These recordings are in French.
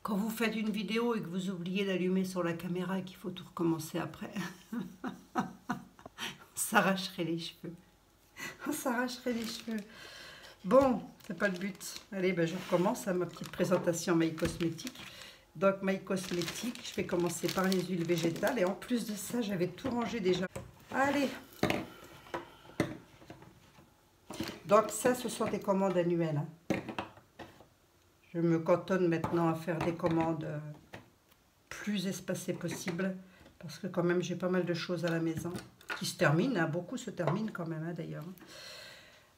Quand vous faites une vidéo et que vous oubliez d'allumer sur la caméra et qu'il faut tout recommencer après, on s'arracherait les cheveux. On s'arracherait les cheveux. Bon, c'est pas le but. Allez, ben je recommence à ma petite présentation My Cosmétique. Donc, My Cosmétique, je vais commencer par les huiles végétales. Et en plus de ça, j'avais tout rangé déjà. Allez. Donc, ça, ce sont des commandes annuelles. Je me cantonne maintenant à faire des commandes plus espacées possible. Parce que quand même, j'ai pas mal de choses à la maison qui se terminent. Hein. Beaucoup se terminent quand même, hein, d'ailleurs.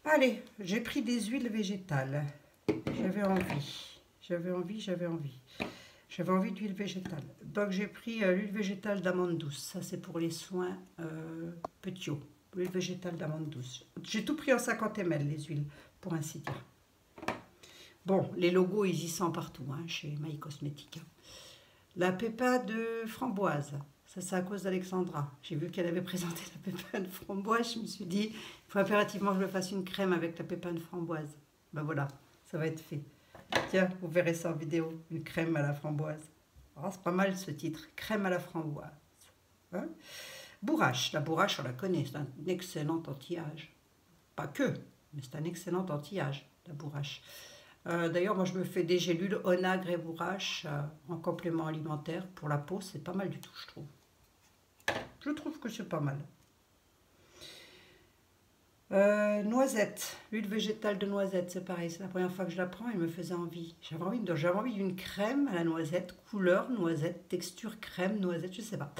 Allez, j'ai pris des huiles végétales. J'avais envie. J'avais envie d'huile végétale. Donc j'ai pris l'huile végétale d'amande douce. Ça c'est pour les soins petits. L'huile végétale d'amande douce. J'ai tout pris en 50 ml les huiles, pour ainsi dire. Bon, les logos ils y sont partout hein, chez My Cosmétique. La pépin de framboise. Ça c'est à cause d'Alexandra. J'ai vu qu'elle avait présenté la pépin de framboise. Je me suis dit, il faut impérativement que je me fasse une crème avec la pépin de framboise. Ben voilà, ça va être fait. Tiens, vous verrez ça en vidéo, une crème à la framboise. Oh, c'est pas mal ce titre, crème à la framboise. Hein? Bourrache, la bourrache on la connaît, c'est un excellent anti-âge. Pas que, mais c'est un excellent anti-âge, la bourrache. D'ailleurs, moi je me fais des gélules onagre et bourrache en complément alimentaire pour la peau, c'est pas mal du tout, je trouve. Je trouve que c'est pas mal. Noisette, l'huile végétale de noisette, c'est pareil, c'est la première fois que je la prends, elle me faisait envie. J'avais envie d'une crème à la noisette, couleur noisette, texture crème noisette, je sais pas.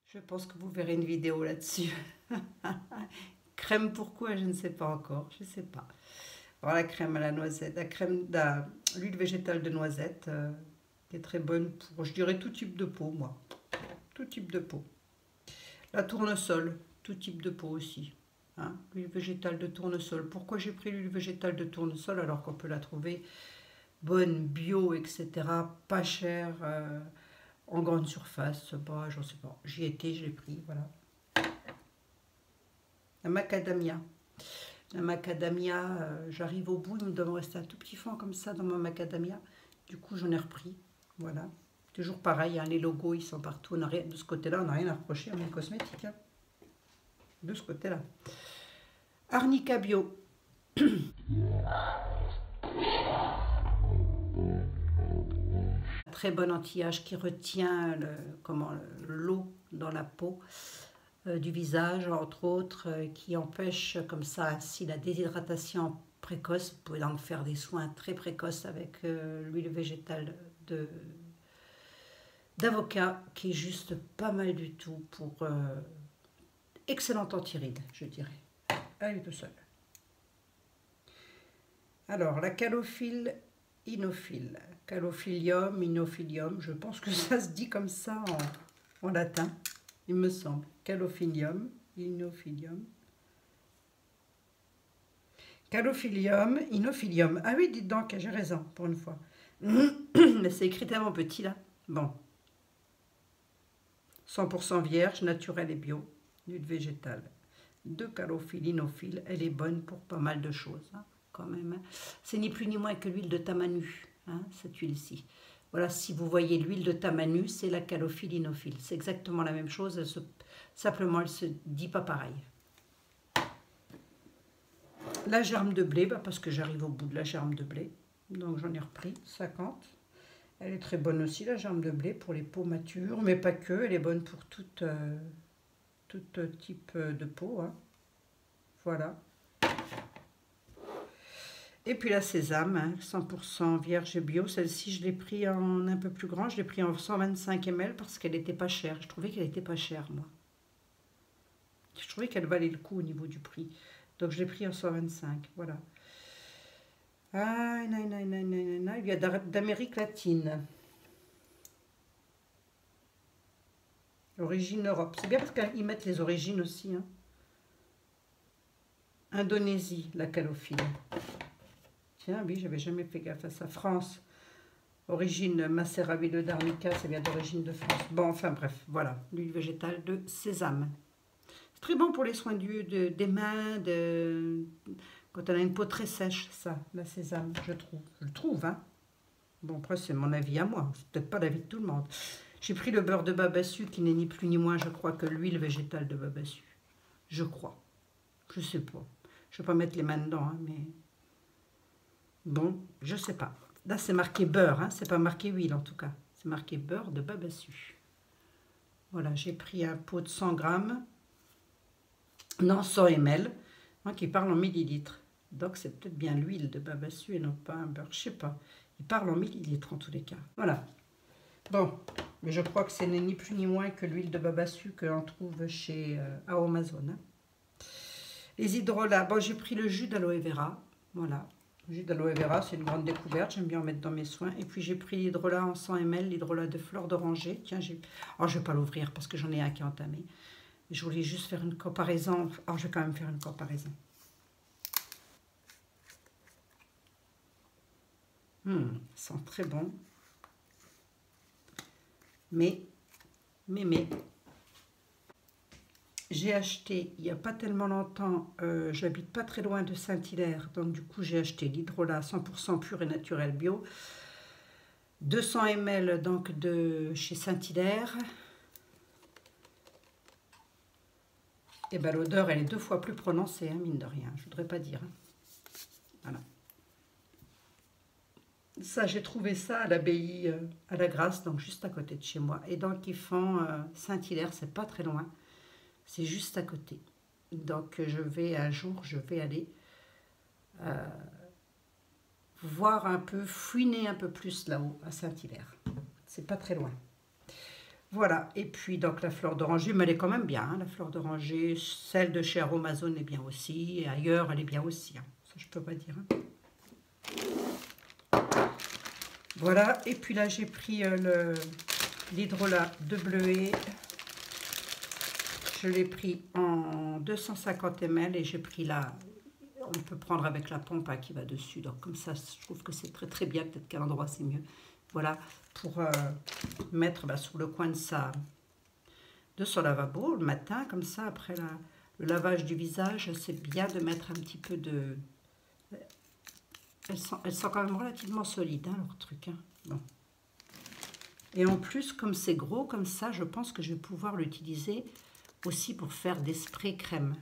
Je pense que vous verrez une vidéo là-dessus. Crème pourquoi, je ne sais pas encore, je sais pas. Voilà la crème à la noisette, l'huile végétale de noisette, qui est très bonne pour, je dirais, tout type de peau, moi. Tout type de peau. La tournesol, tout type de peau aussi. Hein, l'huile végétale de tournesol. Pourquoi j'ai pris l'huile végétale de tournesol alors qu'on peut la trouver bonne, bio, etc. Pas chère, en grande surface. Bah, j'en sais pas. J'y étais, je l'ai pris, voilà. La macadamia. La macadamia, j'arrive au bout, il me doit me rester un tout petit fond comme ça dans ma macadamia. Du coup, j'en ai repris. Voilà. Toujours pareil, hein, les logos, ils sont partout. On a rien, de ce côté-là, on n'a rien à reprocher à mes cosmétiques. Hein. De ce côté-là. Arnica Bio. Très bon anti-âge qui retient l'eau dans la peau du visage, entre autres, qui empêche comme ça ainsi la déshydratation précoce. Vous pouvez donc faire des soins très précoces avec l'huile végétale d'avocat, qui est juste pas mal du tout pour excellente antiride, je dirais. Elle est tout seule. Alors, la calophylle inophile. Calophylium, inophilium, je pense que ça se dit comme ça en latin, il me semble. Calophylium, inophilium. Calophylium, inophilium. Ah oui, dites donc, j'ai raison, pour une fois. Mais c'est écrit tellement petit, là. Bon. 100% vierge, naturelle et bio, d'huile végétale. De calophylle inophile, elle est bonne pour pas mal de choses, hein, quand même. Hein. C'est ni plus ni moins que l'huile de tamanu, hein, cette huile-ci. Voilà, si vous voyez l'huile de tamanu, c'est la calophylle inophile. C'est exactement la même chose, simplement elle se dit pas pareil. La germe de blé, bah parce que j'arrive au bout de la germe de blé, donc j'en ai repris 50. Elle est très bonne aussi, la germe de blé, pour les peaux matures, mais pas que, elle est bonne pour tout type de peau. Hein. Voilà. Et puis la sésame, hein, 100% vierge et bio. Celle-ci, je l'ai pris en un peu plus grand. Je l'ai pris en 125 ml parce qu'elle n'était pas chère. Je trouvais qu'elle n'était pas chère, moi. Je trouvais qu'elle valait le coup au niveau du prix. Donc, je l'ai pris en 125. Voilà. Ah, il y a d'Amérique latine. Origine Europe. C'est bien parce qu'ils mettent les origines aussi. Hein. Indonésie, la calophylle. Tiens, oui, j'avais jamais fait gaffe à ça. France, origine Macéraville d'Arnica, ça vient d'origine de France. Bon, enfin bref, voilà, l'huile végétale de sésame. C'est très bon pour les soins des mains, Quand elle a une peau très sèche, ça, la sésame, je trouve. Je le trouve, hein. Bon, après, c'est mon avis à moi. C'est peut-être pas l'avis de tout le monde. J'ai pris le beurre de babassu, qui n'est ni plus ni moins, je crois, que l'huile végétale de babassu. Je crois. Je sais pas. Je vais pas mettre les mains dedans, hein, mais... Bon, je sais pas. Là, c'est marqué beurre, hein. C'est pas marqué huile, en tout cas. C'est marqué beurre de babassu. Voilà, j'ai pris un pot de 100 grammes. Non, 100 ml. Moi qui parle en millilitres. Donc, c'est peut-être bien l'huile de babassu et non pas un beurre. Je sais pas. Il parle en millilitres, en tous les cas. Voilà. Bon, mais je crois que ce n'est ni plus ni moins que l'huile de babassu que l'on trouve chez Amazon. Hein. Les hydrolats. Bon, j'ai pris le jus d'aloe vera. Voilà. Le jus d'aloe vera, c'est une grande découverte. J'aime bien en mettre dans mes soins. Et puis, j'ai pris l'hydrolat en 100 ml, l'hydrolat de fleur d'oranger. Tiens, oh, je ne vais pas l'ouvrir parce que j'en ai un qui est entamé. Je voulais juste faire une comparaison. Alors, je vais quand même faire une comparaison. Ça sent très bon. Mais, j'ai acheté, il n'y a pas tellement longtemps, j'habite pas très loin de Saint-Hilaire, donc du coup j'ai acheté l'hydrolat 100% pur et naturel bio, 200 ml donc de chez Saint-Hilaire. Et ben l'odeur elle est 2 fois plus prononcée, hein, mine de rien, je voudrais pas dire. Hein. Voilà. Ça, j'ai trouvé ça à l'abbaye à la Grasse, donc juste à côté de chez moi. Et donc, ils font Saint-Hilaire, c'est pas très loin. C'est juste à côté. Donc, un jour, je vais aller voir un peu, fouiner un peu plus là-haut, à Saint-Hilaire. C'est pas très loin. Voilà. Et puis, donc, la fleur d'oranger, mais elle est quand même bien. Hein, la fleur d'oranger, celle de chez Amazon est bien aussi. Et ailleurs, elle est bien aussi. Hein. Ça, je peux pas dire. Hein. Voilà, et puis là j'ai pris l'hydrolat de bleuet. Je l'ai pris en 250 ml et j'ai pris là, on peut prendre avec la pompe hein, qui va dessus. Donc comme ça, je trouve que c'est très très bien, peut-être qu'à l'endroit c'est mieux. Voilà, pour mettre sur le coin de son lavabo le matin, comme ça, après le lavage du visage, c'est bien de mettre un petit peu de... Elles sont quand même relativement solides, hein, leur truc. Hein. Bon. Et en plus, comme c'est gros comme ça, je pense que je vais pouvoir l'utiliser aussi pour faire des sprays crème,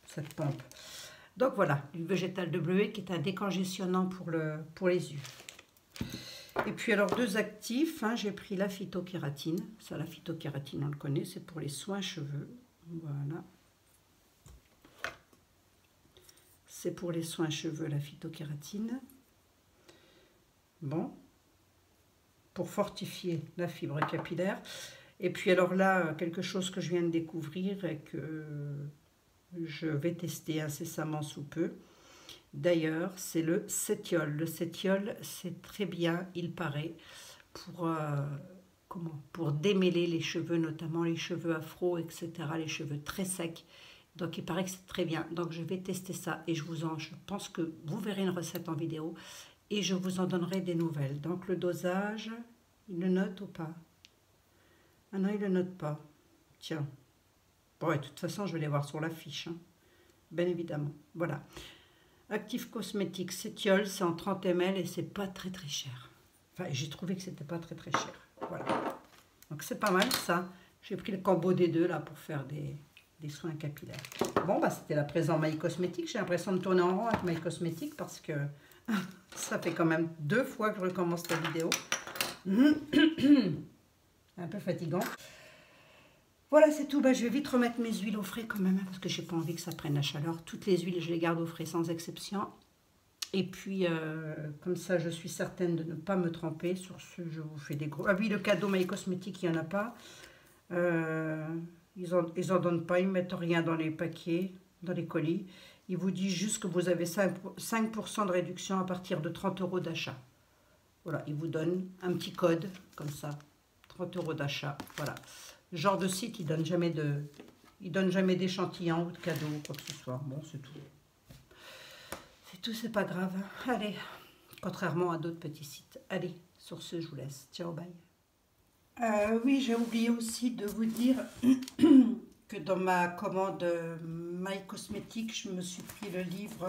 cette pompe. Donc voilà, l'huile végétale de bleuet qui est un décongestionnant pour les yeux. Et puis alors, 2 actifs, hein, j'ai pris la phytokératine. Ça, la phytokératine, on le connaît, c'est pour les soins cheveux. Voilà. C'est pour les soins cheveux, la phytokératine. Bon. Pour fortifier la fibre capillaire. Et puis alors là, quelque chose que je viens de découvrir et que je vais tester incessamment sous peu. D'ailleurs, c'est le cétiol. Le cétiol, c'est très bien, il paraît, pour démêler les cheveux, notamment les cheveux afro, etc., les cheveux très secs. Donc, il paraît que c'est très bien. Donc, je vais tester ça et je pense que vous verrez une recette en vidéo et je vous en donnerai des nouvelles. Donc, le dosage, il le note ou pas? Ah non, il ne le note pas. Tiens. Bon, et de toute façon, je vais les voir sur la fiche. Hein. Bien évidemment. Voilà. Actif cosmétique cétiol, c'est en 30 ml et c'est pas très très cher. Enfin, j'ai trouvé que c'était pas très très cher. Voilà. Donc, c'est pas mal ça. J'ai pris le combo des deux là pour faire des soins capillaires. Bon, bah c'était la présent My Cosmétique. J'ai l'impression de tourner en rond avec My Cosmétique parce que ça fait quand même 2 fois que je recommence la vidéo. Un peu fatigant. Voilà, c'est tout. Bah, je vais vite remettre mes huiles au frais quand même, parce que j'ai pas envie que ça prenne la chaleur. Toutes les huiles, je les garde au frais sans exception. Et puis, comme ça, je suis certaine de ne pas me tromper. Sur ce, je vous fais des gros... Ah oui, le cadeau My Cosmétique, il n'y en a pas. Ils en donnent pas, ils ne mettent rien dans les paquets, dans les colis. Ils vous disent juste que vous avez 5% de réduction à partir de 30 € d'achat. Voilà, ils vous donnent un petit code, comme ça, 30 € d'achat. Voilà. Le genre de site, ils ne donnent jamais d'échantillons ou de cadeaux ou quoi que ce soit. Bon, c'est tout. C'est tout, c'est pas grave. Allez, contrairement à d'autres petits sites. Allez, sur ce, je vous laisse. Ciao, bye. Oui, j'ai oublié aussi de vous dire que dans ma commande My Cosmétique, je me suis pris le livre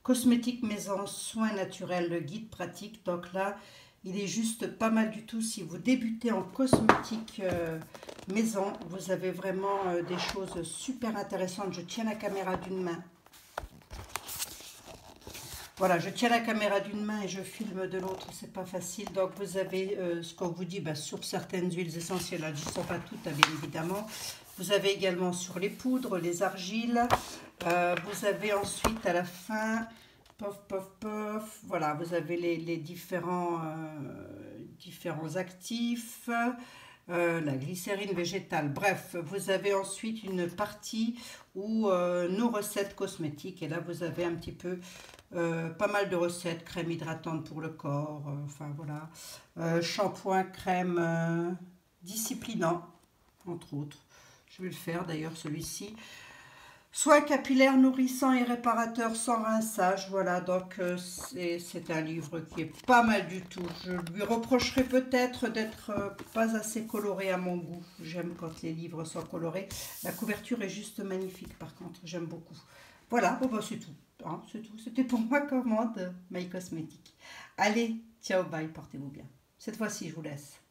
Cosmétique Maison Soins Naturels, le guide pratique. Donc là, il est juste pas mal du tout. Si vous débutez en cosmétique maison, vous avez vraiment des choses super intéressantes. Je tiens la caméra d'une main. Voilà, je tiens la caméra d'une main et je filme de l'autre, c'est pas facile. Donc vous avez ce qu'on vous dit sur certaines huiles essentielles, elles ne sont pas toutes, bien évidemment. Vous avez également sur les poudres, les argiles. Vous avez ensuite à la fin, pof, pof, pof, voilà, vous avez les différents actifs. La glycérine végétale. Bref, vous avez ensuite une partie où nos recettes cosmétiques. Et là, vous avez un petit peu pas mal de recettes, crème hydratante pour le corps, enfin voilà, shampoing, crème disciplinant, entre autres. Je vais le faire d'ailleurs celui-ci. Soins capillaires nourrissants et réparateurs sans rinçage. Voilà, donc c'est un livre qui est pas mal du tout. Je lui reprocherai peut-être d'être pas assez coloré à mon goût. J'aime quand les livres sont colorés. La couverture est juste magnifique par contre, j'aime beaucoup. Voilà, bon, bah, c'est tout. Hein, c'est tout. C'était pour ma commande My Cosmétique. Allez, ciao, bye, portez-vous bien. Cette fois-ci, je vous laisse.